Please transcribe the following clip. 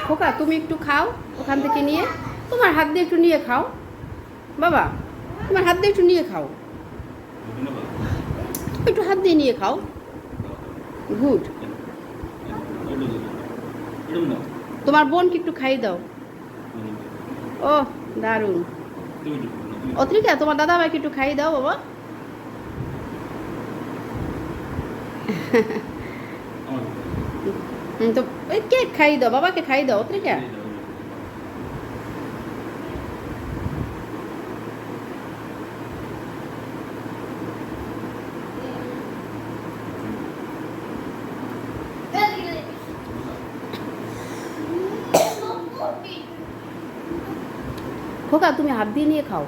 খোকা তুমি একটু খাও ওখান থেকে নিয়ে, তোমার হাত দিয়ে একটু নিয়ে খাও বাবা, তোমার হাত দিয়ে একটু নিয়ে খাও, একটু হাত দিয়ে নিয়ে খাও। গুড। তোমার বোনকে একটু খাইয়ে দাও। ও দারুণ। অত্রিকা তোমার দাদা ভাইকে একটু খাইয়ে দাও বাবা। তো ওই কেক খাইয়ে দাও, বাবাকে খাইয়ে দাও অত্রিকা। খোকা তুমি হাত দিয়ে নিয়ে খাও।